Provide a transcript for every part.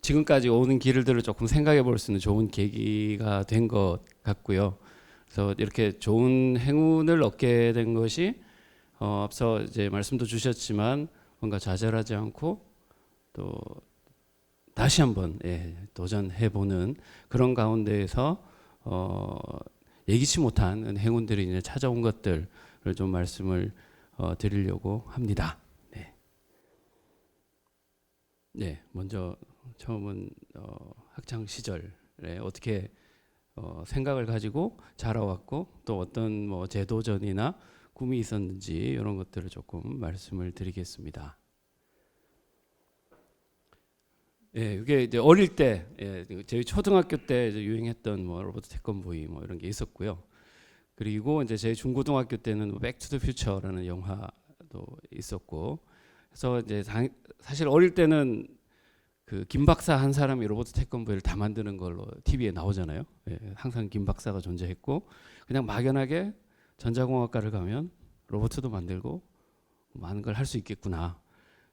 지금까지 오는 길들을 조금 생각해 볼 수 있는 좋은 계기가 된 것 같고요. 그래서 이렇게 좋은 행운을 얻게 된 것이 앞서 이제 말씀도 주셨지만 뭔가 좌절하지 않고 또 다시 한번 도전해 보는 그런 가운데에서 예기치 못한 행운들이 이제 찾아온 것들을 좀 말씀을 드리려고 합니다. 먼저 처음은 학창 시절에 어떻게 생각을 가지고 자라왔고 또 어떤 뭐 재도전이나 꿈이 있었는지 이런 것들을 조금 말씀을 드리겠습니다. 이게 이제 어릴 때, 저희 초등학교 때 이제 유행했던 뭐 로버트 태권브이 뭐 이런 게 있었고요. 그리고 이제 제 중고등학교 때는 백 투 더 퓨처라는 영화도 있었고, 그래서 이제 사실 어릴 때는 그 김 박사 한 사람이 로버트 태권브이를 다 만드는 걸로 TV에 나오잖아요. 항상 김 박사가 존재했고, 그냥 막연하게 전자공학과를 가면 로버트도 만들고 많은 걸 할 수 있겠구나.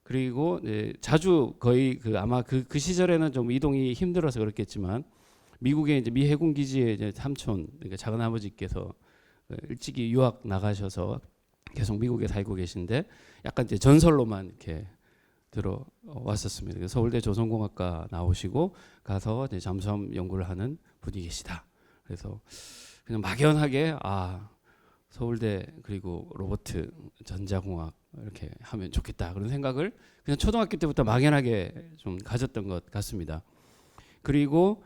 그리고 자주 거의 아마 그 시절에는 좀 이동이 힘들어서 그렇겠지만 미국의 이제 미 해군 기지에 이제 삼촌, 그러니까 작은 아버지께서 일찍이 유학 나가셔서 계속 미국에 살고 계신데 약간 이제 전설로만 이렇게 들어왔었습니다. 서울대 조선공학과 나오시고 가서 이제 잠수함 연구를 하는 분이 계시다. 그래서 그냥 막연하게 서울대 그리고 로버트 전자공학 이렇게 하면 좋겠다 그런 생각을 그냥 초등학교 때부터 막연하게 좀 가졌던 것 같습니다. 그리고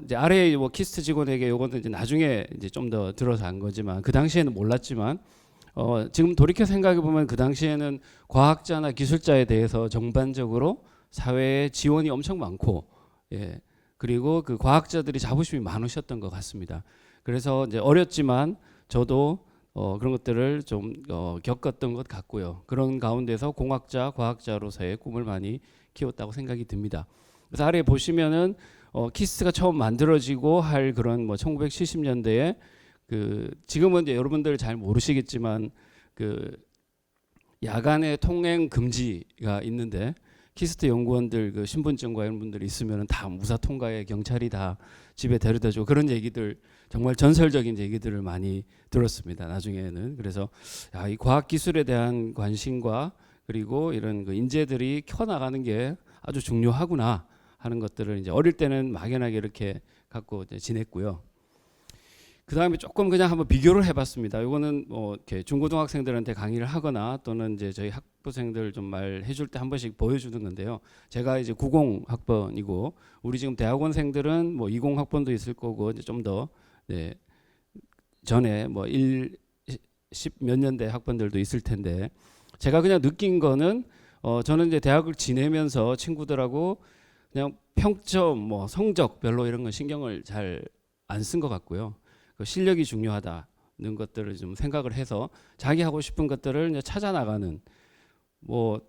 이제 아래 뭐 키스트 직원에게 요거는 이제 나중에 이제 좀 더 들어서 한 거지만 그 당시에는 몰랐지만 지금 돌이켜 생각해 보면 그 당시에는 과학자나 기술자에 대해서 전반적으로 사회에 지원이 엄청 많고 그리고 그 과학자들이 자부심이 많으셨던 것 같습니다. 그래서 이제 어렸지만 저도 그런 것들을 좀 겪었던 것 같고요. 그런 가운데서 공학자, 과학자로서의 꿈을 많이 키웠다고 생각이 듭니다. 그래서 아래 보시면은 키스가 처음 만들어지고 할 그런 뭐 1970년대에 지금은 이제 여러분들 잘 모르시겠지만 야간에 통행 금지가 있는데 키스트 연구원들 신분증과 이런 분들이 있으면 다 무사 통과에 경찰이 다 집에 데려다주고 그런 얘기들 정말 전설적인 얘기들을 많이 들었습니다. 나중에는 그래서 이 과학 기술에 대한 관심과 그리고 이런 인재들이 켜나가는 게 아주 중요하구나 하는 것들을 이제 어릴 때는 막연하게 이렇게 갖고 이제 지냈고요. 그 다음에 조금 그냥 한번 비교를 해봤습니다. 이거는 뭐 이렇게 중고등학생들한테 강의를 하거나 또는 이제 저희 학부생들 좀 말해줄 때 한 번씩 보여주는 건데요. 제가 이제 90학번이고 우리 지금 대학원생들은 뭐 20학번도 있을 거고 이제 좀 더 전에 뭐 10 몇 년대 학번들도 있을 텐데 제가 그냥 느낀 거는 저는 이제 대학을 지내면서 친구들하고 그냥 평점 뭐 성적 별로 이런 건 신경을 잘 안 쓴 것 같고요. 실력이 중요하다는 것들을 좀 생각을 해서 자기 하고 싶은 것들을 이제 찾아 나가는 뭐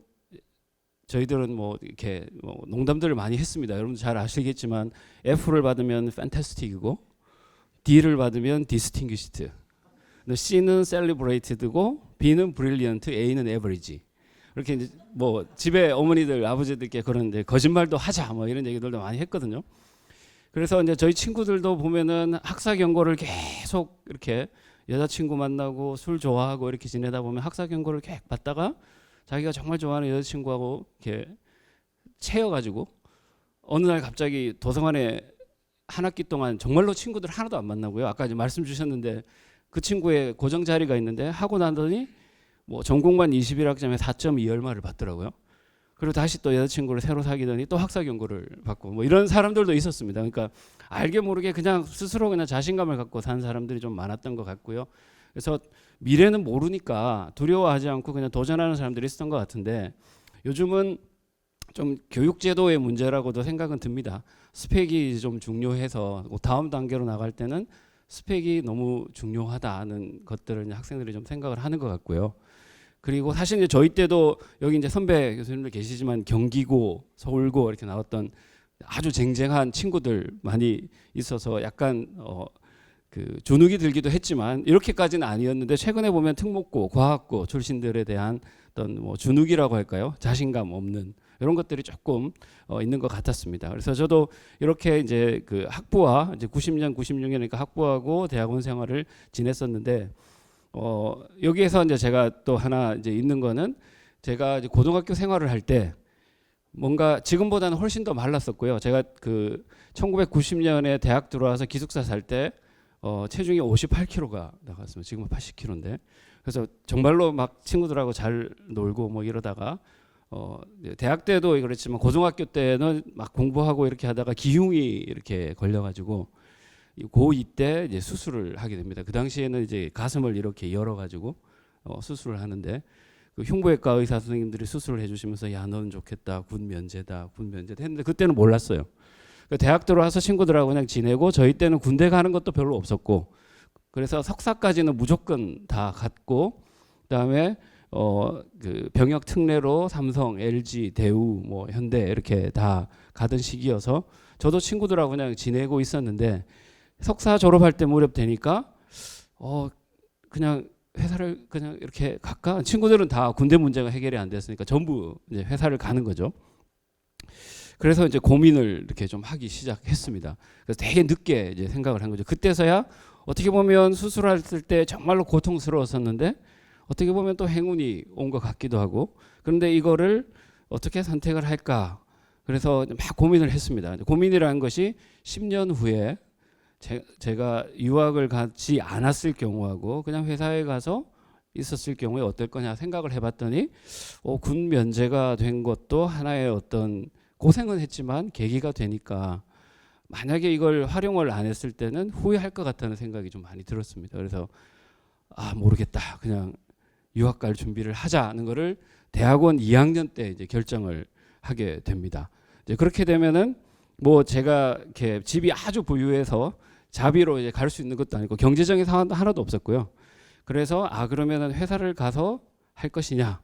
저희들은 뭐 이렇게 뭐 농담들을 많이 했습니다. 여러분 잘 아시겠지만 F를 받으면 fantastic이고 D를 받으면 distinguished, C는 celebrated고 B는 brilliant, A는 average. 이렇게 이제 뭐 집에 어머니들 아버지들께 그런 이제 거짓말도 하자 뭐 이런 얘기들도 많이 했거든요. 그래서 이제 저희 친구들도 보면은 학사 경고를 계속 이렇게 여자친구 만나고 술 좋아하고 이렇게 지내다 보면 학사 경고를 계속 받다가 자기가 정말 좋아하는 여자친구하고 이렇게 채여가지고 어느 날 갑자기 도서관에 한 학기 동안 정말로 친구들 하나도 안 만나고요. 아까 이제 말씀 주셨는데 그 친구의 고정 자리가 있는데 하고 나더니 뭐 전공반 21학점에 4.2 얼마를 받더라고요. 그리고 다시 또 여자친구를 새로 사귀더니 또 학사 경고를 받고 뭐 이런 사람들도 있었습니다. 그러니까 알게 모르게 그냥 스스로 그냥 자신감을 갖고 산 사람들이 좀 많았던 것 같고요. 그래서 미래는 모르니까 두려워하지 않고 그냥 도전하는 사람들이 있었던 것 같은데 요즘은 좀 교육제도의 문제라고도 생각은 듭니다. 스펙이 좀 중요해서 다음 단계로 나갈 때는 스펙이 너무 중요하다는 것들을 학생들이 좀 생각을 하는 것 같고요. 그리고 사실 이제 저희 때도 여기 이제 선배 교수님들 계시지만 경기고, 서울고 이렇게 나왔던 아주 쟁쟁한 친구들 많이 있어서 약간 주눅이 들기도 했지만 이렇게까지는 아니었는데 최근에 보면 특목고, 과학고 출신들에 대한 어떤 뭐 주눅이라고 할까요? 자신감 없는 이런 것들이 조금 있는 것 같았습니다. 그래서 저도 이렇게 이제 그 학부와 이제 90년, 96년이니까 학부하고 대학원 생활을 지냈었는데 여기에서 이제 제가 또 하나 이제 있는 거는 제가 이제 고등학교 생활을 할 때 뭔가 지금보다는 훨씬 더 말랐었고요. 제가 그 1990년에 대학 들어와서 기숙사 살 때 체중이 58kg가 나갔습니다. 지금은 80kg인데. 그래서 정말로 막 친구들하고 잘 놀고 뭐 이러다가 대학 때도 그랬지만 고등학교 때는 막 공부하고 이렇게 하다가 기흉이 이렇게 걸려가지고 고2 때 이제 수술을 하게 됩니다. 그 당시에는 이제 가슴을 이렇게 열어가지고 수술을 하는데 그 흉부외과 의사 선생님들이 수술을 해주시면서 야 너는 좋겠다 군 면제다 했는데 그때는 몰랐어요. 대학 들어와서 친구들하고 그냥 지내고 저희 때는 군대 가는 것도 별로 없었고 그래서 석사까지는 무조건 다 갔고 그다음에 그 병역 특례로 삼성, LG, 대우, 뭐 현대 이렇게 다 가던 시기여서 저도 친구들하고 그냥 지내고 있었는데 석사 졸업할 때 무렵 되니까 그냥 회사를 그냥 이렇게 갈까? 친구들은 다 군대 문제가 해결이 안 됐으니까 전부 이제 회사를 가는 거죠. 그래서 이제 고민을 이렇게 좀 하기 시작했습니다. 그래서 되게 늦게 이제 생각을 한 거죠. 그때서야 어떻게 보면 수술했을 때 정말로 고통스러웠었는데 어떻게 보면 또 행운이 온 것 같기도 하고 그런데 이거를 어떻게 선택을 할까? 그래서 막 고민을 했습니다. 고민이라는 것이 10년 후에 제가 유학을 가지 않았을 경우하고 그냥 회사에 가서 있었을 경우에 어떨 거냐 생각을 해봤더니 군 면제가 된 것도 하나의 어떤 고생은 했지만 계기가 되니까 만약에 이걸 활용을 안 했을 때는 후회할 것 같다는 생각이 좀 많이 들었습니다. 그래서 모르겠다 그냥 유학 갈 준비를 하자는 거를 대학원 2학년 때 이제 결정을 하게 됩니다. 이제 그렇게 되면은 뭐 제가 이렇게 집이 아주 부유해서 자비로 이제 갈 수 있는 것도 아니고 경제적인 상황도 하나도 없었고요. 그래서 그러면은 회사를 가서 할 것이냐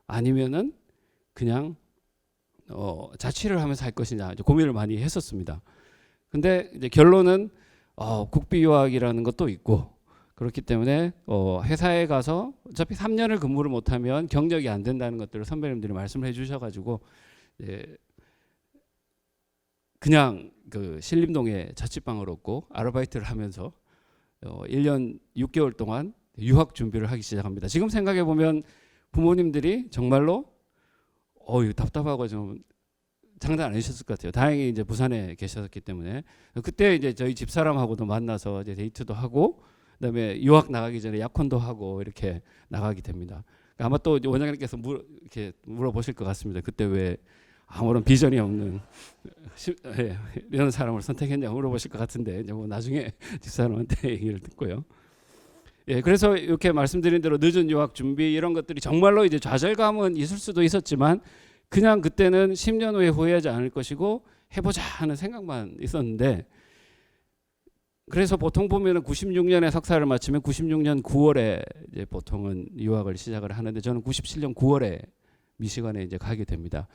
아니면은 그냥 자취를 하면서 할 것이냐 이제 고민을 많이 했었습니다. 근데 이제 결론은 국비 유학이라는 것도 있고 그렇기 때문에 회사에 가서 어차피 3년을 근무를 못하면 경력이 안 된다는 것들을 선배님들이 말씀을 해주셔가지고 그냥 그 신림동에 자취방을 얻고 아르바이트를 하면서 1년 6개월 동안 유학 준비를 하기 시작합니다. 지금 생각해 보면 부모님들이 정말로 이거 답답하고 좀 장난 아니셨을 것 같아요. 다행히 이제 부산에 계셨기 때문에 그때 이제 저희 집사람하고도 만나서 이제 데이트도 하고 그다음에 유학 나가기 전에 약혼도 하고 이렇게 나가게 됩니다. 아마 또 원장님께서 이렇게 물어보실 것 같습니다. 그때 왜 아무런 비전이 없는 이런 사람을 선택했냐고 물어보실 것 같은데 이제 뭐 나중에 집사람한테 얘기를 듣고요. 그래서 이렇게 말씀드린 대로 늦은 유학 준비 이런 것들이 정말로 이제 좌절감은 있을 수도 있었지만 그냥 그때는 10년 후에 후회하지 않을 것이고 해보자 하는 생각만 있었는데 그래서 보통 보면은 96년에 석사를 마치면 96년 9월에 이제 보통은 유학을 시작을 하는데 저는 97년 9월에 미시건에 이제 가게 됩니다.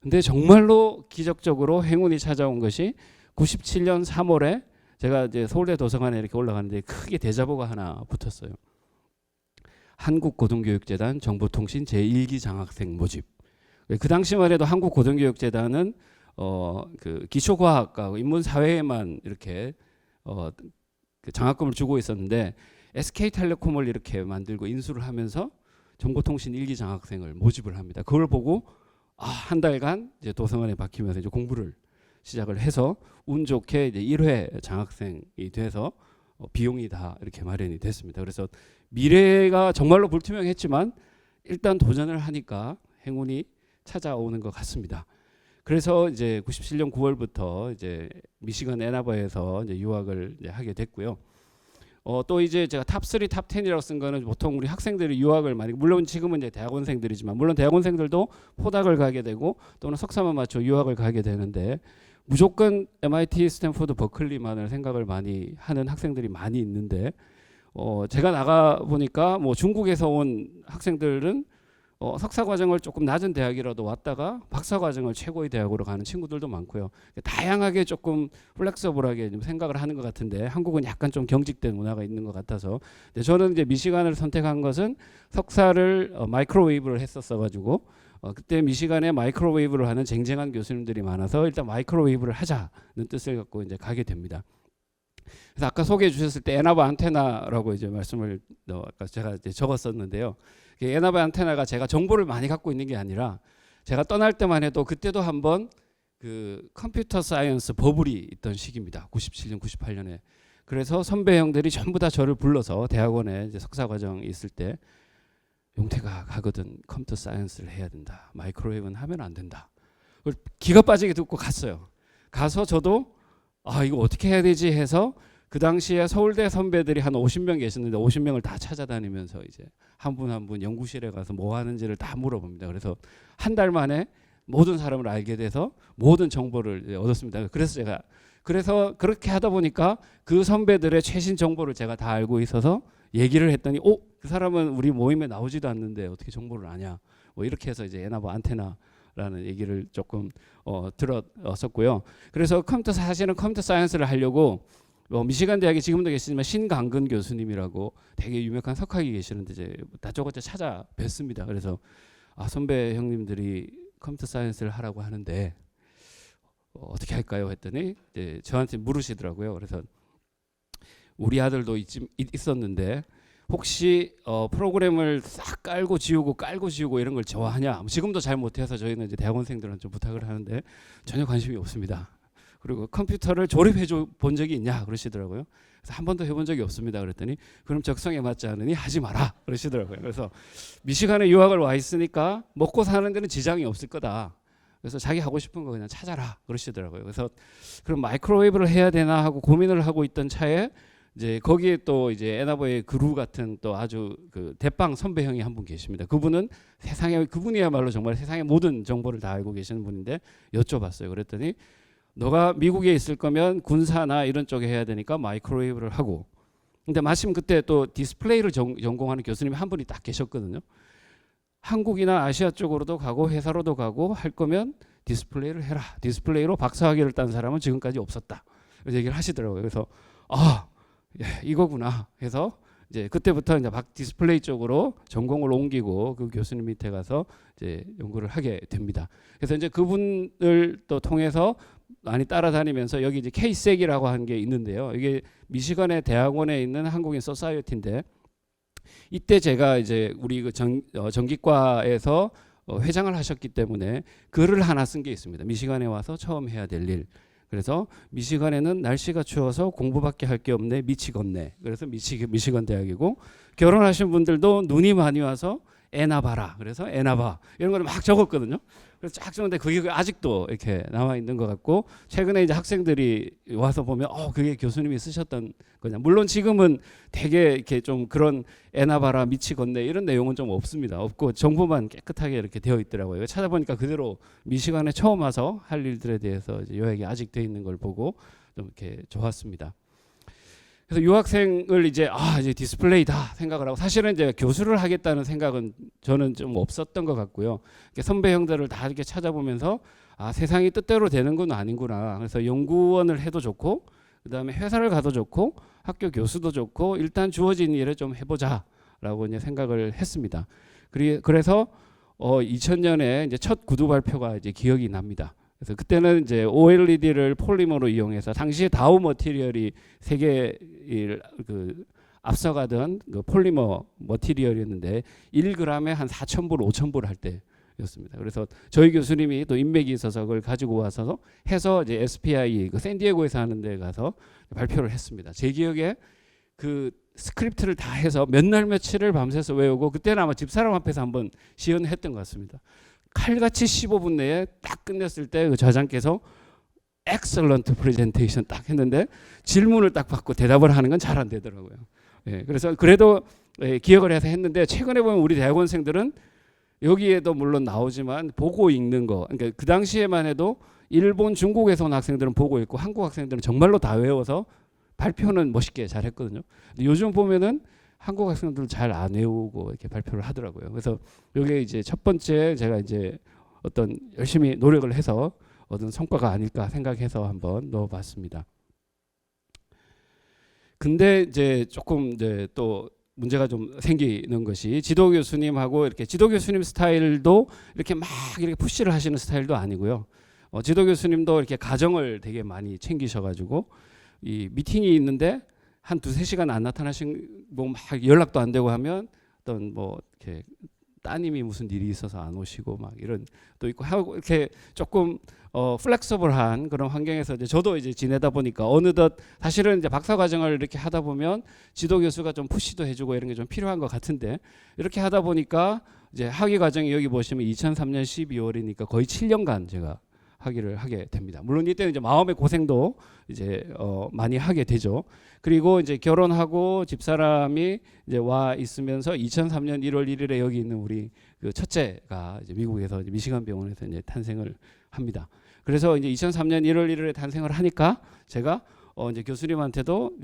근데 정말로 기적적으로 행운이 찾아온 것이 97년 3월에 제가 이제 서울대 도서관에 이렇게 올라가는데 크게 대자보가 하나 붙었어요. 한국고등교육재단 정보통신 제1기 장학생 모집. 그 당시만 해도 한국고등교육재단은 그 기초과학과 인문사회에만 이렇게 그 장학금을 주고 있었는데 SK텔레콤을 이렇게 만들고 인수를 하면서 정보통신 1기 장학생을 모집을 합니다. 그걸 보고 한 달간 이제 도서관에 박히면서 이제 공부를 시작을 해서 운 좋게 이제 1회 장학생이 돼서 비용이 다 이렇게 마련이 됐습니다. 그래서 미래가 정말로 불투명했지만 일단 도전을 하니까 행운이 찾아오는 것 같습니다. 그래서 이제 97년 9월부터 이제 미시건 애나버에서 이제 유학을 이제 하게 됐고요. 또 이제 제가 탑3, 탑10이라고 쓴 거는 보통 우리 학생들이 유학을 많이 물론 지금은 이제 대학원생들이지만 물론 대학원생들도 포닥을 가게 되고 또는 석사만 맞춰 유학을 가게 되는데 무조건 MIT, 스탠포드, 버클리만을 생각을 많이 하는 학생들이 많이 있는데 제가 나가 보니까 뭐 중국에서 온 학생들은 석사 과정을 조금 낮은 대학이라도 왔다가 박사 과정을 최고의 대학으로 가는 친구들도 많고요. 다양하게 조금 플렉서블하게 좀 생각을 하는 것 같은데 한국은 약간 좀 경직된 문화가 있는 것 같아서 저는 이제 미시간을 선택한 것은 석사를 마이크로웨이브를 했었어 가지고 그때 미시간에 마이크로웨이브를 하는 쟁쟁한 교수님들이 많아서 일단 마이크로웨이브를 하자는 뜻을 갖고 이제 가게 됩니다. 그래서 아까 소개해 주셨을 때 에나바 안테나라고 이제 말씀을 아까 제가 이제 적었었는데요. 에나바 안테나가 제가 정보를 많이 갖고 있는 게 아니라 제가 떠날 때만 해도 그때도 한번 그 컴퓨터 사이언스 버블이 있던 시기입니다. 97년, 98년에. 그래서 선배 형들이 전부 다 저를 불러서 대학원에 이제 석사 과정이 있을 때 용태가 가거든 컴퓨터 사이언스를 해야 된다. 마이크로웨이브는 하면 안 된다. 그걸 기가 빠지게 듣고 갔어요. 가서 저도 이거 어떻게 해야 되지 해서 그 당시에 서울대 선배들이 한 50명 계셨는데 50명을 다 찾아다니면서 이제 한 분 한 분 연구실에 가서 뭐 하는지를 다 물어봅니다. 그래서 한 달 만에 모든 사람을 알게 돼서 모든 정보를 얻었습니다. 그래서 그렇게 하다 보니까 그 선배들의 최신 정보를 제가 다 알고 있어서 얘기를 했더니 그 사람은 우리 모임에 나오지도 않는데 어떻게 정보를 아냐. 뭐 이렇게 해서 이제 에나바 안테나라는 얘기를 조금 들었었고요. 그래서 사실은 컴퓨터 사이언스를 하려고 미시간 대학에 지금도 계시지만 신강근 교수님이라고 되게 유명한 석학이 계시는데 이제 다저것저 찾아뵀습니다. 그래서 선배 형님들이 컴퓨터 사이언스를 하라고 하는데 어떻게 할까요? 했더니 이제 저한테 물으시더라고요. 그래서 우리 아들도 있었는데 혹시 프로그램을 싹 깔고 지우고 이런 걸 좋아하냐? 지금도 잘 못해서 저희는 이제 대학원생들은 좀 부탁을 하는데 전혀 관심이 없습니다. 그리고 컴퓨터를 조립해 본 적이 있냐? 그러시더라고요. 그래서 한 번도 해본 적이 없습니다. 그랬더니 그럼 적성에 맞지 않으니 하지 마라 그러시더라고요. 그래서 미시간에 유학을 와 있으니까 먹고 사는 데는 지장이 없을 거다. 그래서 자기 하고 싶은 거 그냥 찾아라 그러시더라고요. 그래서 그럼 마이크로웨이브를 해야 되나 하고 고민을 하고 있던 차에 이제 거기에 또 이제 에나버의 그루 같은 또 아주 그 대빵 선배 형이 한 분 계십니다. 그분이야말로 정말 세상의 모든 정보를 다 알고 계시는 분인데 여쭤봤어요. 그랬더니 너가 미국에 있을 거면 군사나 이런 쪽에 해야 되니까 마이크로웨이브를 하고, 근데 마침 그때 또 디스플레이를 전공하는 교수님이 한 분이 딱 계셨거든요. 한국이나 아시아 쪽으로도 가고 회사로도 가고 할 거면 디스플레이를 해라. 디스플레이로 박사학위를 딴 사람은 지금까지 없었다. 그래서 얘기를 하시더라고요. 그래서 이거구나 해서 이제 그때부터 이제 디스플레이 쪽으로 전공을 옮기고 그 교수님 밑에 가서 이제 연구를 하게 됩니다. 그래서 이제 그분을 또 통해서 많이 따라다니면서 여기 이제 K-SEC이라고 하는 게 있는데요. 이게 미시간의 대학원에 있는 한국인 소사이어티인데 이때 제가 이제 우리 그 전기과에서 회장을 하셨기 때문에 글을 하나 쓴 게 있습니다. 미시간에 와서 처음 해야 될 일. 그래서 미시간에는 날씨가 추워서 공부밖에 할 게 없네 미치겠네. 그래서 미시간 대학이고 결혼하신 분들도 눈이 많이 와서 에나바라. 그래서 에나바 이런 거를 막 적었거든요. 그래서 쫙 적었는데 그게 아직도 이렇게 남아 있는 것 같고 최근에 이제 학생들이 와서 보면 그게 교수님이 쓰셨던 거냐. 물론 지금은 되게 이렇게 좀 그런 에나바라 미치겠네 이런 내용은 좀 없고 정보만 깨끗하게 이렇게 되어 있더라고요. 찾아보니까 그대로 미시간에 처음 와서 할 일들에 대해서 이제 요약이 아직 되어 있는 걸 보고 좀 이렇게 좋았습니다. 그래서 유학생을 이제 디스플레이다 생각을 하고 사실은 이제 교수를 하겠다는 생각은 저는 좀 없었던 것 같고요. 선배 형들을 다 이렇게 찾아보면서 세상이 뜻대로 되는 건 아닌구나. 그래서 연구원을 해도 좋고 그다음에 회사를 가도 좋고 학교 교수도 좋고 일단 주어진 일을 좀 해보자라고 이제 생각을 했습니다. 그래서 2000년에 이제 첫 구두 발표가 이제 기억이 납니다. 그래서 그때는 이제 OLED를 폴리머로 이용해서 당시에 다우 머티리얼이 세계를 앞서가던 그 폴리머 머티리얼이었는데 1g에 한 4,000불, 5,000불 할 때였습니다. 그래서 저희 교수님이 또 인맥이 있어서 그걸 가지고 와서 해서 이제 SPI 그 샌디에고에서 하는 데 가서 발표를 했습니다. 제 기억에 그 스크립트를 다 해서 몇 날 며칠을 밤새서 외우고 그때는 아마 집사람 앞에서 한번 시연했던 것 같습니다. 칼같이 15분 내에 딱 끝냈을 때 그 저장께서 excellent presentation 딱 했는데 질문을 딱 받고 대답을 하는 건 잘 안 되더라고요. 그래서 그래도 기억을 해서 했는데 최근에 보면 우리 대학원생들은 여기에도 물론 나오지만 보고 읽는 거, 그러니까 그 당시에만 해도 일본, 중국에서 온 학생들은 보고 읽고 한국 학생들은 정말로 다 외워서 발표는 멋있게 잘 했거든요. 요즘 보면은 한국 학생들 잘 안 외우고 이렇게 발표를 하더라고요. 그래서 이게 이제 첫 번째 제가 이제 어떤 열심히 노력을 해서 얻은 성과가 아닐까 생각해서 한번 넣어봤습니다. 근데 이제 조금 이제 또 문제가 좀 생기는 것이 지도 교수님하고 이렇게 지도 교수님 스타일도 이렇게 막 이렇게 푸시를 하시는 스타일도 아니고요. 지도 교수님도 이렇게 가정을 되게 많이 챙기셔가지고 이 미팅이 있는데 한 두세 시간 안 나타나신 뭐 막 연락도 안 되고 하면 어떤 뭐 이렇게 따님이 무슨 일이 있어서 안 오시고 막 이런 또 있고 하고 이렇게 조금 플렉서블한 그런 환경에서 이제 저도 이제 지내다 보니까 어느덧 사실은 이제 박사 과정을 이렇게 하다 보면 지도 교수가 좀 푸시도 해주고 이런 게 좀 필요한 것 같은데 이렇게 하다 보니까 이제 학위 과정이 여기 보시면 2003년 12월이니까 거의 7년간 제가 학위를 하게 됩니다. 물론 이때는 이제 마음의 고생도 이제 많이 하게 되죠. 그리고 이제 결혼하고 집사람이 이제 와 있으면서 2003년 1월 1일에 여기 있는 우리 그 첫째가 이제 미국에서 이제 미시간 병원에서 이제 탄생을 합니다. 그래서 이제 2003년 1월 1일에 탄생을 하니까 제가 이제 교수님한테도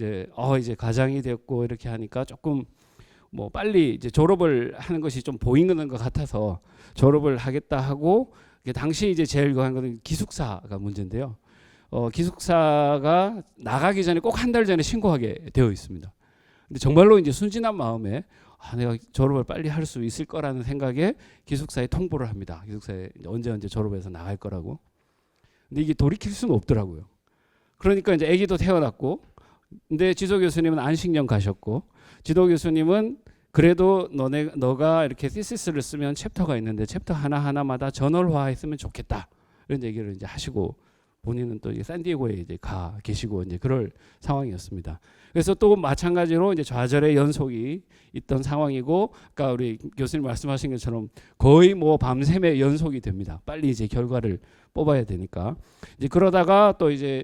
이제 가장이 됐고 이렇게 하니까 조금 뭐 빨리 이제 졸업을 하는 것이 좀 보이는 것 같아서 졸업을 하겠다 하고 당시 이제 제일 유명한 것은 기숙사가 문제인데요. 기숙사가 나가기 전에 꼭 한 달 전에 신고하게 되어 있습니다. 근데 정말로 이제 순진한 마음에 내가 졸업을 빨리 할 수 있을 거라는 생각에 기숙사에 통보를 합니다. 기숙사에 언제 졸업해서 나갈 거라고. 근데 이게 돌이킬 수는 없더라고요. 그러니까 이제 아기도 태어났고, 근데 지도 교수님은 안식년 가셨고, 지도 교수님은 그래도 너가 이렇게 시시스를 쓰면 챕터가 있는데 챕터 하나하나마다 저널화했으면 좋겠다. 이런 얘기를 이제 하시고 본인은 또 샌디에고에 이제 가 계시고 이제 그럴 상황이었습니다. 그래서 또 마찬가지로 이제 좌절의 연속이 있던 상황이고, 아까 우리 교수님 말씀하신 것처럼 거의 뭐 밤샘의 연속이 됩니다. 빨리 이제 결과를 뽑아야 되니까. 이제 그러다가 또 이제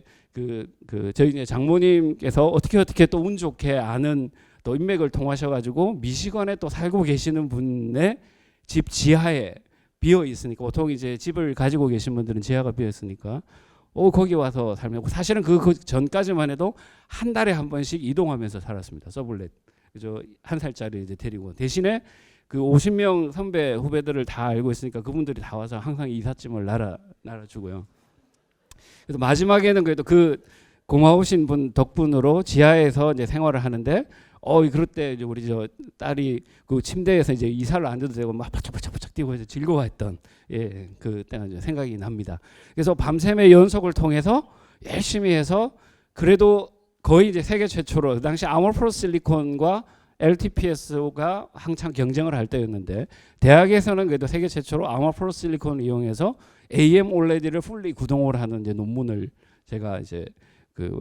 저희 이제 장모님께서 어떻게 또 운 좋게 아는 또 인맥을 통하셔가지고 미시건에 또 살고 계시는 분의 집 지하에 비어 있으니까 보통 이제 집을 가지고 계신 분들은 지하가 비어 있으니까 거기 와서 살면 사실은 그 전까지만 해도 한 달에 한 번씩 이동하면서 살았습니다. 서블렛 그죠 한 살짜리 이제 데리고 대신에 그 50명 선배 후배들을 다 알고 있으니까 그분들이 다 와서 항상 이삿짐을 날아주고요. 그래서 마지막에는 그래도 그 고마우신 분 덕분으로 지하에서 이제 생활을 하는데 그럴 때 이제 우리 저 딸이 그 침대에서 이제 이사를 앉아도 되고 막 바짝바짝 뛰고 이제 즐거워했던 그때가 이제 생각이 납니다. 그래서 밤샘의 연속을 통해서 열심히 해서 그래도 거의 이제 세계 최초로 그 당시 아모르포실리콘과 LTPS가 한창 경쟁을 할 때였는데 대학에서는 그래도 세계 최초로 아모르포실리콘을 이용해서 AM OLED를 풀리 구동을 하는 이제 논문을 제가 이제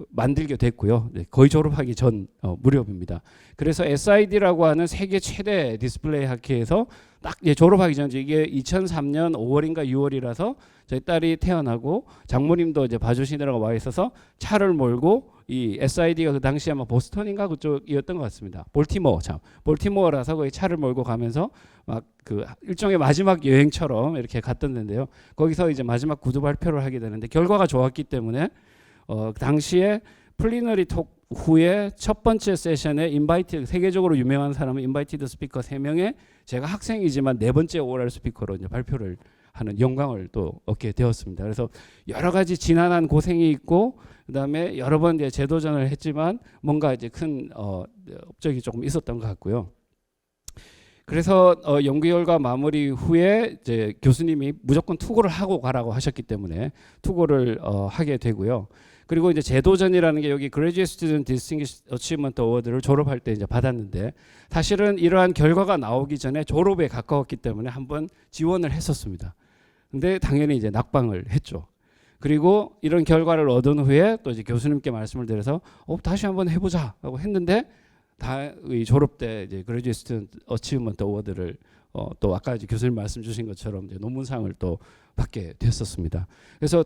만들게 됐고요. 거의 졸업하기 전 무렵입니다. 그래서 SID라고 하는 세계 최대 디스플레이 학회에서 딱 졸업하기 전 이게 2003년 5월인가 6월이라서 저희 딸이 태어나고 장모님도 이제 봐주시느라고 와 있어서 차를 몰고 이 SID가 그 당시 아마 보스턴인가 그쪽이었던 것 같습니다. 볼티모어라서 거기 차를 몰고 가면서 막 그 일종의 마지막 여행처럼 이렇게 갔던 데인데요. 거기서 이제 마지막 구두 발표를 하게 되는데 결과가 좋았기 때문에 당시에 플리너리 톡 후에 첫 번째 세션에 인바이티드 세계적으로 유명한 사람은 인바이티드 스피커 3명에 제가 학생이지만 네 번째 오랄 스피커로 이제 발표를 하는 영광을 또 얻게 되었습니다. 그래서 여러 가지 지난한 고생이 있고 그다음에 여러 번 이제 재도전을 했지만 뭔가 이제 큰 업적이 조금 있었던 것 같고요. 그래서 연구 결과 마무리 후에 이제 교수님이 무조건 투고를 하고 가라고 하셨기 때문에 투고를 하게 되고요. 그리고 이제 재도전이라는 게 여기 Graduate Student Distinguished Achievement Award를 졸업할 때 이제 받았는데 사실은 이러한 결과가 나오기 전에 졸업에 가까웠기 때문에 한번 지원을 했었습니다. 근데 당연히 이제 낙방을 했죠. 그리고 이런 결과를 얻은 후에 또 이제 교수님께 말씀을 드려서 다시 한번 해보자라고 했는데 이 졸업 때 이제 Graduate Student Achievement Award를 또 아까 이제 교수님 말씀 주신 것처럼 이제 논문상을 또 받게 됐었습니다. 그래서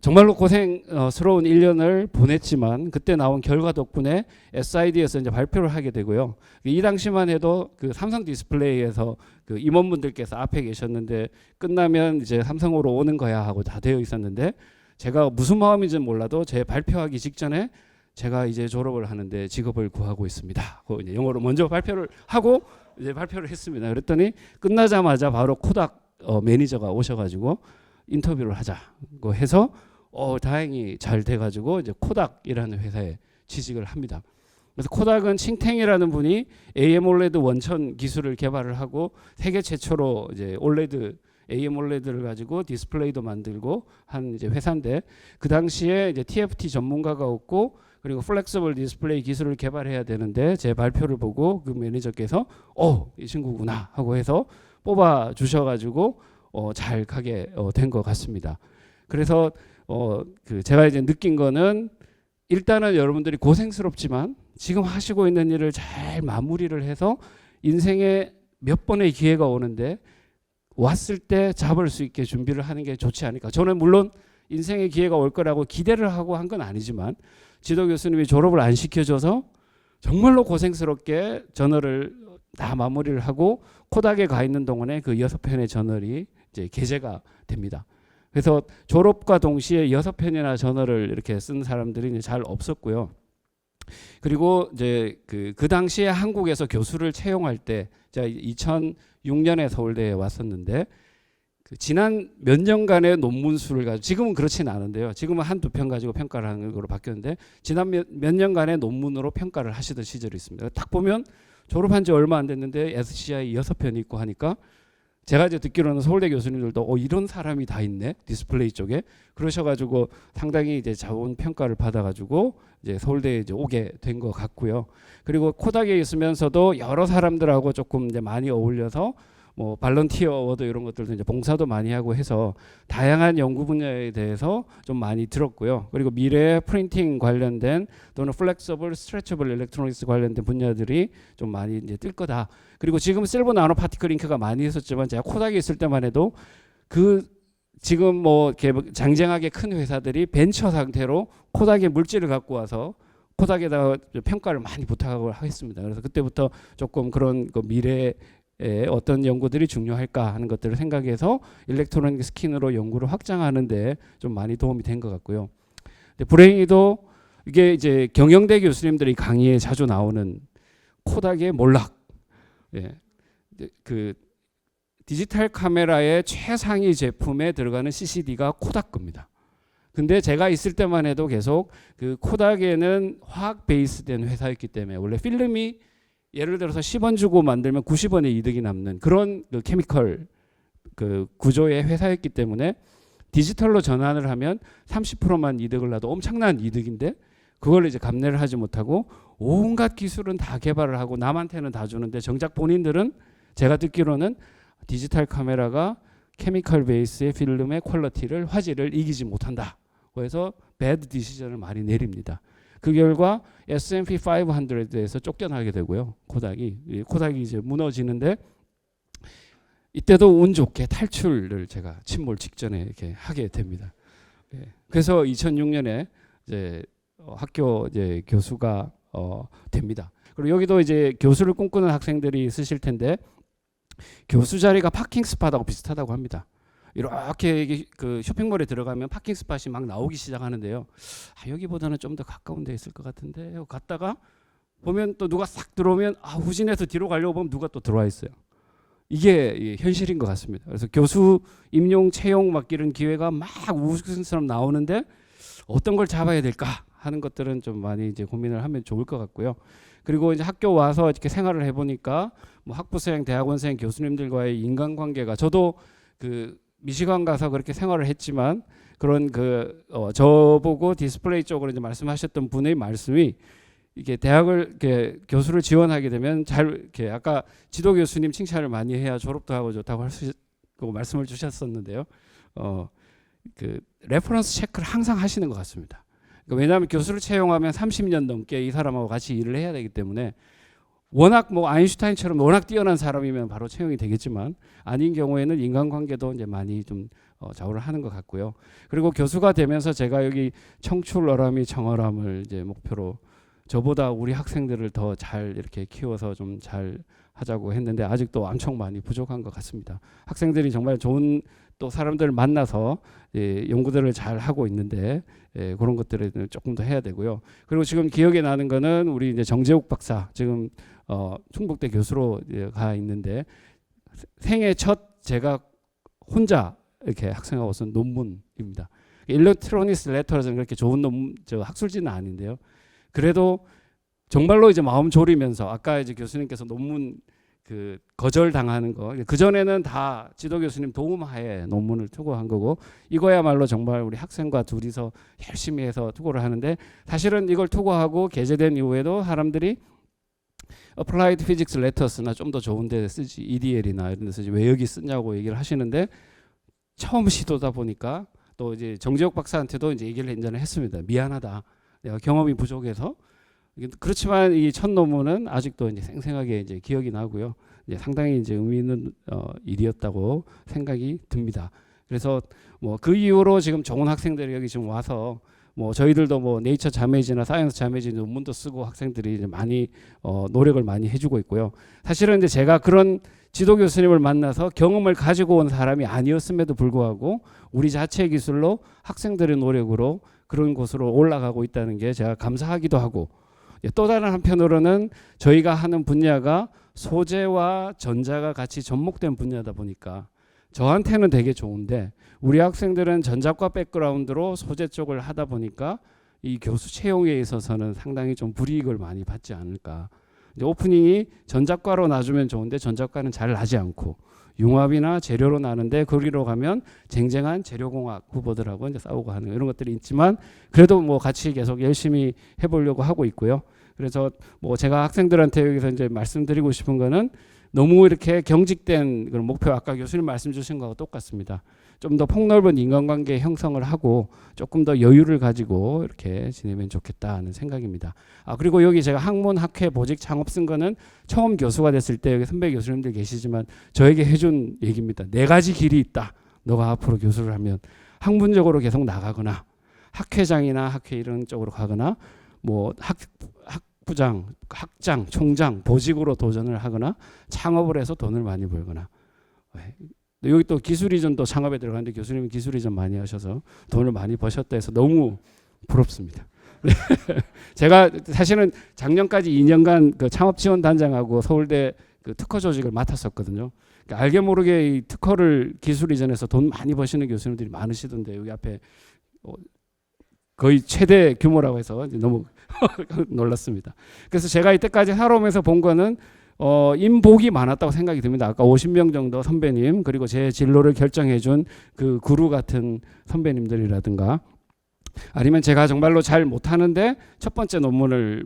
정말로 고생스러운 1년을 보냈지만 그때 나온 결과 덕분에 SID에서 이제 발표를 하게 되고요. 이 당시만 해도 그 삼성 디스플레이에서 그 임원분들께서 앞에 계셨는데 끝나면 이제 삼성으로 오는 거야 하고 다 되어 있었는데 제가 무슨 마음인지는 몰라도 제 발표하기 직전에 제가 이제 졸업을 하는데 직업을 구하고 있습니다. 이제 영어로 먼저 발표를 하고 이제 발표를 했습니다. 그랬더니 끝나자마자 바로 코닥 매니저가 오셔가지고 인터뷰를 하자고 해서 다행히 잘 돼가지고 이제 코닥이라는 회사에 취직을 합니다. 그래서 코닥은 칭탱이라는 분이 AMOLED 원천 기술을 개발을 하고 세계 최초로 이제 올레드 AMOLED를 가지고 디스플레이도 만들고 한 이제 회사인데, 그 당시에 이제 TFT 전문가가 없고 그리고 플렉서블 디스플레이 기술을 개발해야 되는데 제 발표를 보고 그 매니저께서 이 친구구나 하고 해서 뽑아 주셔가지고 잘 가게 된 것 같습니다. 그래서 그 제가 이제 느낀 거는, 일단은 여러분들이 고생스럽지만 지금 하시고 있는 일을 잘 마무리를 해서 인생에 몇 번의 기회가 오는데 왔을 때 잡을 수 있게 준비를 하는 게 좋지 않을까. 저는 물론 인생의 기회가 올 거라고 기대를 하고 한 건 아니지만 지도 교수님이 졸업을 안 시켜줘서 정말로 고생스럽게 저널을 다 마무리를 하고 코닥에 가 있는 동안에 그 6편의 저널이 이제 게재가 됩니다. 그래서 졸업과 동시에 6편이나 저널을 이렇게 쓴 사람들이 이제 잘 없었고요. 그리고 이제 그 당시에 한국에서 교수를 채용할 때, 제가 2006년에 서울대에 왔었는데 그 지난 몇 년간의 논문 수를 가지고, 지금은 그렇지는 않은데요. 지금은 한두 편 가지고 평가를 하는 걸로 바뀌었는데 지난 몇 년간의 논문으로 평가를 하시던 시절이 있습니다. 딱 보면 졸업한 지 얼마 안 됐는데 SCI 6편이 있고 하니까, 제가 이제 듣기로는 서울대 교수님들도 이런 사람이 다 있네 디스플레이 쪽에, 그러셔가지고 상당히 이제 자원 평가를 받아가지고 이제 서울대에 이제 오게 된 것 같고요. 그리고 코닥에 있으면서도 여러 사람들하고 조금 이제 많이 어울려서 뭐 발런티어 어워드 이런 것들도 이제 봉사도 많이 하고 해서 다양한 연구 분야에 대해서 좀 많이 들었고요. 그리고 미래 프린팅 관련된 또는 플렉서블 스트레쳐블 일렉트로닉스 관련된 분야들이 좀 많이 이제 뜰 거다. 그리고 지금 실버 나노 파티클 잉크가 많이 있었지만 제가 코닥에 있을 때만 해도 그 지금 뭐 장쟁하게 큰 회사들이 벤처 상태로 코닥의 물질을 갖고 와서 코닥에다가 평가를 많이 부탁을 하겠습니다. 그래서 그때부터 조금 그런 그 미래에 어떤 연구들이 중요할까 하는 것들을 생각해서 일렉트로닉 스킨으로 연구를 확장하는데 좀 많이 도움이 된 것 같고요. 불행히도 이게 이제 경영대 교수님들이 강의에 자주 나오는 코닥의 몰락, 그 디지털 카메라의 최상위 제품에 들어가는 CCD가 코닥 겁니다. 근데 제가 있을 때만 해도 계속 그 코닥에는 화학 베이스된 회사였기 때문에, 원래 필름이 예를 들어서 10원 주고 만들면 90원의 이득이 남는 그런 그 케미컬 그 구조의 회사였기 때문에 디지털로 전환을 하면 30%만 이득을 나도 엄청난 이득인데, 그걸 이제 감내를 하지 못하고 온갖 기술은 다 개발을 하고 남한테는 다 주는데 정작 본인들은 제가 듣기로는 디지털 카메라가 케미컬 베이스의 필름의 퀄리티를, 화질을 이기지 못한다. 그래서 배드 디시전을 많이 내립니다. 그 결과 S&P 500에서 쫓겨나게 되고요. 코닥이 이제 무너지는데, 이때도 운 좋게 탈출을 제가 침몰 직전에 이렇게 하게 됩니다. 그래서 2006년에 이제 학교 이제 교수가 됩니다. 그리고 여기도 이제 교수를 꿈꾸는 학생들이 있으실 텐데, 교수 자리가 파킹 스팟하고 비슷하다고 합니다. 이렇게 그 쇼핑몰에 들어가면 파킹 스팟이 막 나오기 시작하는데요. 여기보다는 좀 더 가까운 데 있을 것 같은데 갔다가 보면 또 누가 싹 들어오면 후진해서 뒤로 가려고 보면 누가 또 들어와 있어요. 이게 현실인 것 같습니다. 그래서 교수 임용 채용 맡기는 기회가 막 우스갯소리처럼 나오는데 어떤 걸 잡아야 될까 하는 것들은 좀 많이 이제 고민을 하면 좋을 것 같고요. 그리고 이제 학교 와서 이렇게 생활을 해보니까 뭐 학부생, 대학원생 교수님들과의 인간관계가, 저도 그 미시간 가서 그렇게 생활을 했지만 그런 저보고 디스플레이 쪽으로 이제 말씀하셨던 분의 말씀이, 이게 대학을 이렇게 교수를 지원하게 되면 잘 이렇게, 아까 지도 교수님 칭찬을 많이 해야 졸업도 하고 좋다고 할 수 있고 말씀을 주셨었는데요. 그 레퍼런스 체크를 항상 하시는 것 같습니다. 그러니까 왜냐하면 교수를 채용하면 30년 넘게 이 사람하고 같이 일을 해야 되기 때문에, 워낙 뭐 아인슈타인처럼 워낙 뛰어난 사람이면 바로 채용이 되겠지만 아닌 경우에는 인간관계도 이제 많이 좀 좌우를 하는 것 같고요. 그리고 교수가 되면서 제가 여기 청출어람이 청어람을 이제 목표로, 저보다 우리 학생들을 더 잘 이렇게 키워서 좀 잘 하자고 했는데 아직도 엄청 많이 부족한 것 같습니다. 학생들이 정말 좋은 또 사람들을 만나서 연구들을 잘 하고 있는데 그런 것들을 조금 더 해야 되고요. 그리고 지금 기억에 나는 거는 우리 이제 정재욱 박사, 지금 충북대 교수로 가 있는데, 생애 첫 제가 혼자 이렇게 학생하고 쓴 논문입니다. 일렉트로닉스 레터는 그렇게 좋은 논문, 학술지는 아닌데요. 그래도 정말로 이제 마음 졸이면서 아까 이제 교수님께서 논문 그 거절당하는 거, 그 전에는 다 지도 교수님 도움하에 논문을 투고한 거고, 이거야말로 정말 우리 학생과 둘이서 열심히 해서 투고를 하는데, 사실은 이걸 투고하고 게재된 이후에도 사람들이 Applied Physics Letters나 좀 더 좋은 데 쓰지, EDL이나 이런 데 쓰지 왜 여기 쓰냐고 얘기를 하시는데, 처음 시도다 보니까 또 이제 정재욱 박사한테도 이제 얘기를 예전에 했습니다. 미안하다, 내가 경험이 부족해서. 그렇지만 이 첫 논문은 아직도 이제 생생하게 이제 기억이 나고요. 이제 상당히 이제 의미 있는 일이었다고 생각이 듭니다. 그래서 뭐 그 이후로 지금 좋은 학생들이 여기 지금 와서 뭐 저희들도 뭐 네이처 자매지나 사이언스 자매지 논문도 쓰고 학생들이 이제 많이 노력을 많이 해주고 있고요. 사실은 이제 제가 그런 지도 교수님을 만나서 경험을 가지고 온 사람이 아니었음에도 불구하고 우리 자체 기술로 학생들의 노력으로 그런 곳으로 올라가고 있다는 게 제가 감사하기도 하고, 또 다른 한편으로는 저희가 하는 분야가 소재와 전자가 같이 접목된 분야다 보니까 저한테는 되게 좋은데, 우리 학생들은 전자과 백그라운드로 소재 쪽을 하다 보니까 이 교수 채용에 있어서는 상당히 좀 불이익을 많이 받지 않을까. 이제 오프닝이 전자과로 놔주면 좋은데 전자과는 잘 나지 않고 융합이나 재료로 나는데, 거기로 가면 쟁쟁한 재료공학 후보들하고 이제 싸우고 하는 이런 것들이 있지만, 그래도 뭐 같이 계속 열심히 해보려고 하고 있고요. 그래서 뭐 제가 학생들한테 여기서 이제 말씀드리고 싶은 거는, 너무 이렇게 경직된 그런 목표, 아까 교수님 말씀 주신 거하고 똑같습니다. 좀 더 폭넓은 인간관계 형성을 하고 조금 더 여유를 가지고 이렇게 지내면 좋겠다는 생각입니다. 그리고 여기 제가 학문, 학회, 보직, 창업 쓴 거는 처음 교수가 됐을 때 여기 선배 교수님들 계시지만 저에게 해준 얘기입니다. 4가지 길이 있다. 너가 앞으로 교수를 하면 학문적으로 계속 나가거나 학회장이나 학회 이런 쪽으로 가거나 뭐 학부장, 학장, 총장, 보직으로 도전을 하거나 창업을 해서 돈을 많이 벌거나. 여기 또 기술이전도 창업에 들어가는데 교수님은 기술이전 많이 하셔서 돈을 많이 버셨다 해서 너무 부럽습니다. 제가 사실은 작년까지 2년간 그 창업지원단장하고 서울대 그 특허 조직을 맡았었거든요. 그러니까 알게 모르게 이 특허를 기술이전에서 돈 많이 버시는 교수님들이 많으시던데, 여기 앞에 거의 최대 규모라고 해서 너무 놀랐습니다. 그래서 제가 이때까지 살아오면서 본 거는 인복이 많았다고 생각이 듭니다. 아까 50명 정도 선배님, 그리고 제 진로를 결정해준 그 구루 같은 선배님들이라든가, 아니면 제가 정말로 잘 못하는데 첫 번째 논문을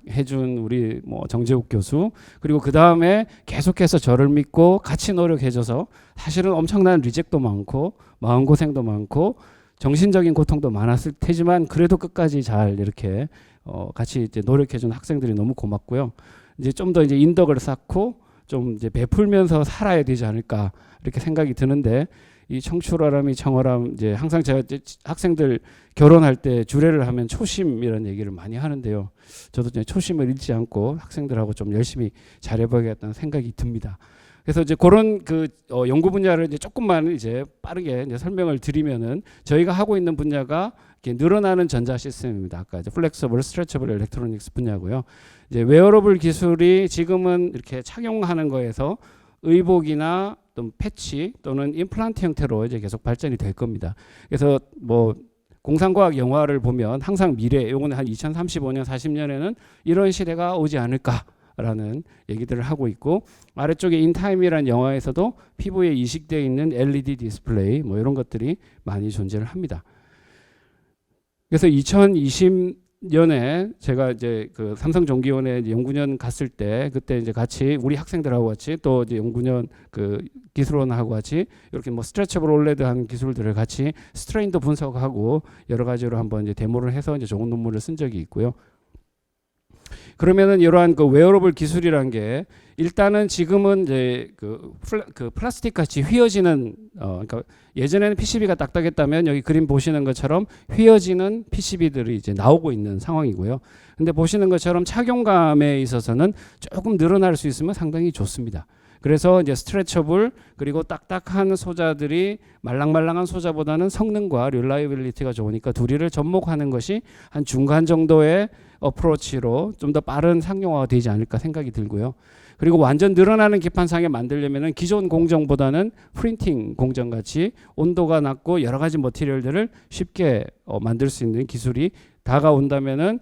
해준 우리 뭐 정재욱 교수, 그리고 그 다음에 계속해서 저를 믿고 같이 노력해줘서 사실은 엄청난 리젝도 많고 마음고생도 많고 정신적인 고통도 많았을 테지만 그래도 끝까지 잘 이렇게 같이 이제 노력해준 학생들이 너무 고맙고요. 이제 좀 더 이제 인덕을 쌓고 좀 이제 베풀면서 살아야 되지 않을까 이렇게 생각이 드는데, 이 청출어람이 청어람, 이제 항상 제가 이제 학생들 결혼할 때 주례를 하면 초심이라는 얘기를 많이 하는데요. 저도 이제 초심을 잃지 않고 학생들하고 좀 열심히 잘해봐야겠다는 생각이 듭니다. 그래서 이제 그런 그 연구 분야를 이제 조금만 이제 빠르게 이제 설명을 드리면은, 저희가 하고 있는 분야가 이렇게 늘어나는 전자 시스템입니다. 아까 이제 플렉서블, 스트레쳐블 일렉트로닉스 분야고요. 이제 웨어러블 기술이 지금은 이렇게 착용하는 거에서 의복이나 또 패치 또는 임플란트 형태로 이제 계속 발전이 될 겁니다. 그래서 뭐 공상과학 영화를 보면 항상 미래, 요거는 한 2035년, 40년에는 이런 시대가 오지 않을까라는 얘기들을 하고 있고, 아래쪽에 인타임이라는 영화에서도 피부에 이식되어 있는 LED 디스플레이 뭐 이런 것들이 많이 존재를 합니다. 그래서 2020년에 제가 이제 그 삼성종기원에 연구년 갔을 때, 그때 이제 같이 우리 학생들하고 같이 또 이제 연구년 그 기술원하고 같이 이렇게 뭐 스트레쳐블 올레드 하는 기술들을 같이 스트레인도 분석하고 여러 가지로 한번 이제 데모를 해서 이제 좋은 논문을 쓴 적이 있고요. 그러면은 이러한 그 웨어러블 기술이란 게 일단은 지금은 이제 그 플라스틱 같이 휘어지는 그러니까 예전에는 PCB가 딱딱했다면 여기 그림 보시는 것처럼 휘어지는 PCB들이 이제 나오고 있는 상황이고요. 근데 보시는 것처럼 착용감에 있어서는 조금 늘어날 수 있으면 상당히 좋습니다. 그래서 이제 스트레쳐블, 그리고 딱딱한 소자들이 말랑말랑한 소자보다는 성능과 릴라이빌리티가 좋으니까 둘이를 접목하는 것이 한 중간 정도의 어프로치로 좀 더 빠른 상용화가 되지 않을까 생각이 들고요. 그리고 완전 늘어나는 기판상에 만들려면은 기존 공정보다는 프린팅 공정 같이 온도가 낮고 여러 가지 머티리얼들을 쉽게 만들 수 있는 기술이 다가온다면은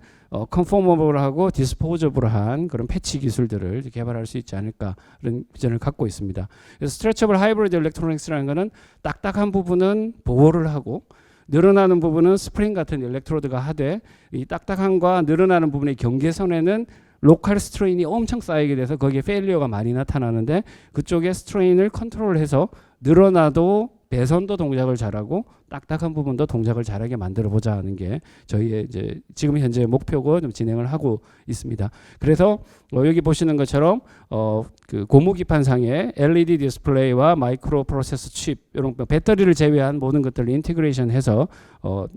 컨포머블하고 디스포저블한 그런 패치 기술들을 개발할 수 있지 않을까 그런 비전을 갖고 있습니다. 그래서 스트레쳐블 하이브리드 일렉트로닉스라는 것은 딱딱한 부분은 보호를 하고 늘어나는 부분은 스프링 같은 일렉트로드가 하되 이 딱딱함과 늘어나는 부분의 경계선에는 로컬 스트레인이 엄청 쌓이게 돼서 거기에 페일리어가 많이 나타나는데 그쪽에 스트레인을 컨트롤해서 늘어나도 배선도 동작을 잘하고 딱딱한 부분도 동작을 잘하게 만들어 보자 하는 게 저희의 이제 지금 현재 목표고 좀 진행을 하고 있습니다. 그래서 여기 보시는 것처럼 그 고무 기판상에 LED 디스플레이와 마이크로 프로세서 칩 이런 배터리를 제외한 모든 것들을 인티그레이션해서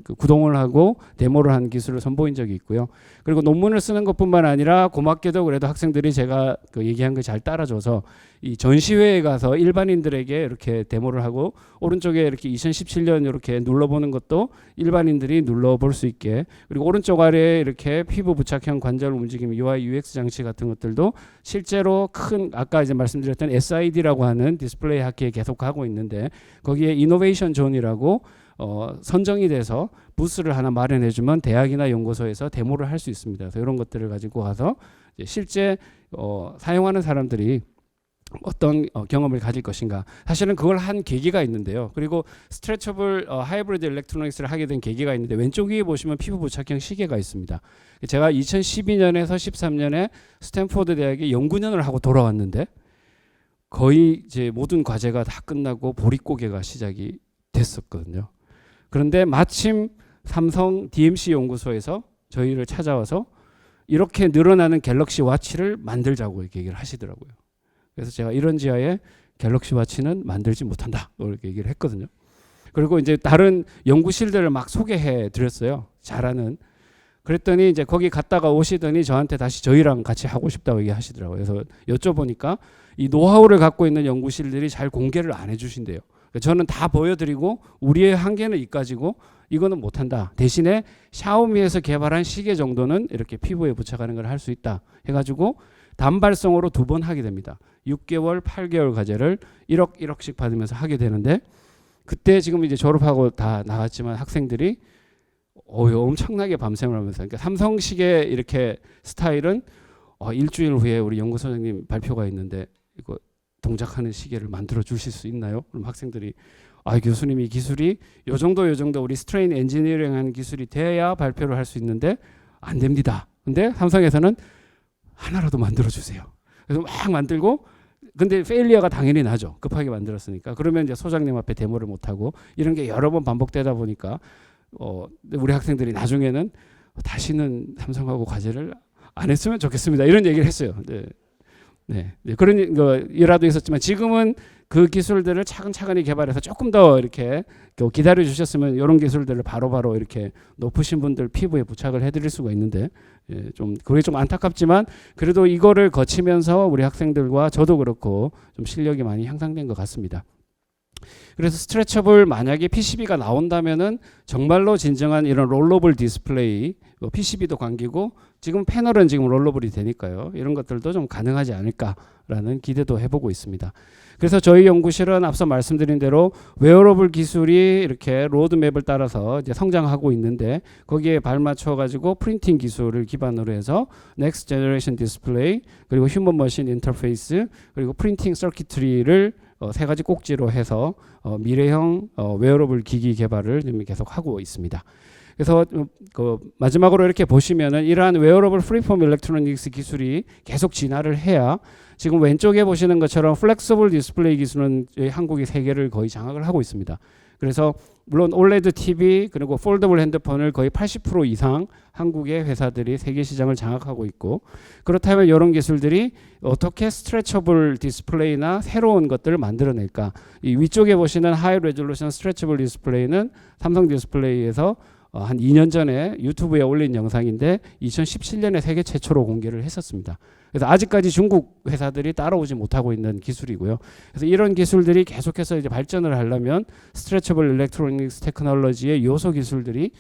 그 구동을 하고 데모를 한 기술을 선보인 적이 있고요. 그리고 논문을 쓰는 것뿐만 아니라 고맙게도 그래도 학생들이 제가 그 얘기한 걸 잘 따라줘서 이 전시회에 가서 일반인들에게 이렇게 데모를 하고 오른쪽에 이렇게 2017년 이렇게 눌러보는 것도 일반인들이 눌러볼 수 있게 그리고 오른쪽 아래에 이렇게 피부 부착형 관절 움직임 UI UX 장치 같은 것들도 실제로 큰 아까 이제 말씀드렸던 SID라고 하는 디스플레이 학회에 계속 하고 있는데 거기에 이노베이션 존이라고 선정이 돼서 부스를 하나 마련해주면 대학이나 연구소에서 데모를 할 수 있습니다. 그래서 이런 것들을 가지고 가서 실제 사용하는 사람들이 어떤 경험을 가질 것인가. 사실은 그걸 한 계기가 있는데요. 그리고 스트레쳐블 하이브리드 일렉트로닉스를 하게 된 계기가 있는데 왼쪽 위에 보시면 피부 부착형 시계가 있습니다. 제가 2012년에서 13년에 스탠포드 대학에 연구년을 하고 돌아왔는데 거의 이제 모든 과제가 다 끝나고 보릿고개가 시작이 됐었거든요. 그런데 마침 삼성 DMC 연구소에서 저희를 찾아와서 이렇게 늘어나는 갤럭시 와치를 만들자고 이렇게 얘기를 하시더라고요. 그래서 제가 이런 지하에 갤럭시 와치는 만들지 못한다 이렇게 얘기를 했거든요. 그리고 이제 다른 연구실들을 막 소개해 드렸어요. 잘하는. 그랬더니 이제 거기 갔다가 오시더니 저한테 다시 저희랑 같이 하고 싶다고 얘기하시더라고요. 그래서 여쭤보니까 이 노하우를 갖고 있는 연구실들이 잘 공개를 안 해주신대요. 저는 다 보여드리고 우리의 한계는 이까지고 이거는 못한다. 대신에 샤오미에서 개발한 시계 정도는 이렇게 피부에 부착하는 걸 할 수 있다 해가지고 단발성으로 2번 하게 됩니다. 6개월, 8개월 과제를 1억씩 받으면서 하게 되는데 그때 지금 이제 졸업하고 다 나갔지만 학생들이 엄청나게 밤샘을 하면서 그러니까 삼성시계 이렇게 스타일은 일주일 후에 우리 연구소장님 발표가 있는데 이거 동작하는 시계를 만들어 주실 수 있나요? 그럼 학생들이 교수님 이 기술이 요 정도 우리 스트레인 엔지니어링 하는 기술이 돼야 발표를 할 수 있는데 안 됩니다. 근데 삼성에서는 하나라도 만들어 주세요. 그래서 막 만들고 근데 페일리어가 당연히 나죠. 급하게 만들었으니까. 그러면 이제 소장님 앞에 데모를 못 하고 이런 게 여러 번 반복되다 보니까 우리 학생들이 나중에는 다시는 삼성하고 과제를 안 했으면 좋겠습니다. 이런 얘기를 했어요. 네. 그런 일화도 있었지만 지금은 그 기술들을 차근차근히 개발해서 조금 더 이렇게 기다려 주셨으면 이런 기술들을 바로바로 이렇게 높으신 분들 피부에 부착을 해드릴 수가 있는데 좀 그게 좀 안타깝지만 그래도 이거를 거치면서 우리 학생들과 저도 그렇고 좀 실력이 많이 향상된 것 같습니다. 그래서 스트레쳐블 만약에 PCB가 나온다면은 정말로 진정한 이런 롤러블 디스플레이 PCB도 관계고 지금 패널은 지금 롤러블이 되니까요. 이런 것들도 좀 가능하지 않을까라는 기대도 해보고 있습니다. 그래서 저희 연구실은 앞서 말씀드린 대로 웨어러블 기술이 이렇게 로드맵을 따라서 이제 성장하고 있는데 거기에 발맞춰 가지고 프린팅 기술을 기반으로 해서 넥스트 제너레이션 디스플레이 그리고 휴먼 머신 인터페이스 그리고 프린팅 서킷트리를 세 가지 꼭지로 해서 미래형 웨어러블 기기 개발을 지금 계속 하고 있습니다. 그래서 마지막으로 이렇게 보시면은 이러한 웨어러블 프리폼 일렉트로닉스 기술이 계속 진화를 해야 지금 왼쪽에 보시는 것처럼 플렉서블 디스플레이 기술은 한국이 세계를 거의 장악을 하고 있습니다. 그래서 물론 올레드 TV 그리고 폴더블 핸드폰을 거의 80% 이상 한국의 회사들이 세계 시장을 장악하고 있고 그렇다면 이런 기술들이 어떻게 스트레쳐블 디스플레이나 새로운 것들을 만들어낼까? 이 위쪽에 보시는 하이 레졸루션 스트레쳐블 디스플레이는 삼성 디스플레이에서 한 2년 전에 유튜브에 올린 영상인데 2017년에 세계 최초로 공개를 했었습니다. 그래서 아직까지 중국 회사들이 따라오지 못하고 있는 기술이고요. 그래서 이런 기술들이 계속해서 이제 발전을 하려면 스트레쳐블 일렉트로닉스 테크놀로지의 요소 기술들이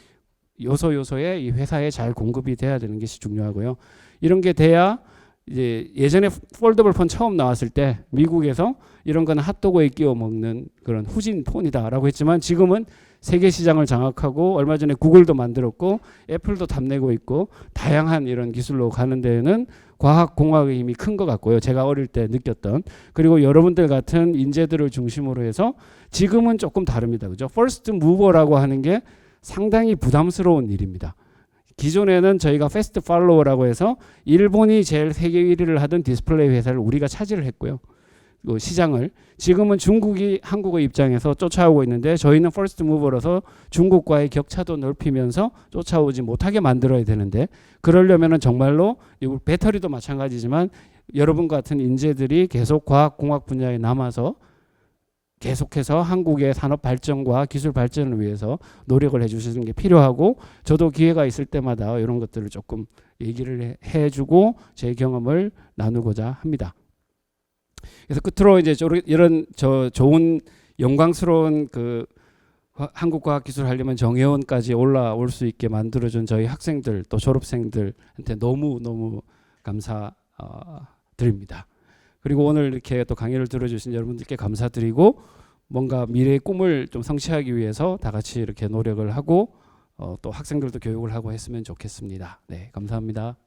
요소에 이 회사에 잘 공급이 돼야 되는 것이 중요하고요. 이런 게 돼야 이제 예전에 폴더블 폰 처음 나왔을 때 미국에서 이런 건 핫도그에 끼워 먹는 그런 후진 폰이다라고 했지만 지금은 세계 시장을 장악하고 얼마 전에 구글도 만들었고 애플도 탐내고 있고 다양한 이런 기술로 가는 데에는 과학 공학의 힘이 큰 것 같고요. 제가 어릴 때 느꼈던 그리고 여러분들 같은 인재들을 중심으로 해서 지금은 조금 다릅니다. 그죠? 퍼스트 무버라고 하는 게 상당히 부담스러운 일입니다. 기존에는 저희가 패스트 팔로워라고 해서 일본이 제일 세계 1위를 하던 디스플레이 회사를 우리가 차지를 했고요. 그 시장을 지금은 중국이 한국의 입장에서 쫓아오고 있는데 저희는 퍼스트 무버라서 중국과의 격차도 넓히면서 쫓아오지 못하게 만들어야 되는데 그러려면은 정말로 배터리도 마찬가지지만 여러분 같은 인재들이 계속 과학 공학 분야에 남아서 계속해서 한국의 산업 발전과 기술 발전을 위해서 노력을 해주시는 게 필요하고 저도 기회가 있을 때마다 이런 것들을 조금 얘기를 해주고 제 경험을 나누고자 합니다. 그래서 끝으로 이제 이런 좋은 영광스러운 그 한국과학기술 하려면 정회원까지 올라올 수 있게 만들어준 저희 학생들 또 졸업생들한테 너무 감사드립니다. 그리고 오늘 이렇게 또 강의를 들어주신 여러분들께 감사드리고 뭔가 미래의 꿈을 좀 성취하기 위해서 다 같이 이렇게 노력을 하고 또 학생들도 교육을 하고 했으면 좋겠습니다. 네, 감사합니다.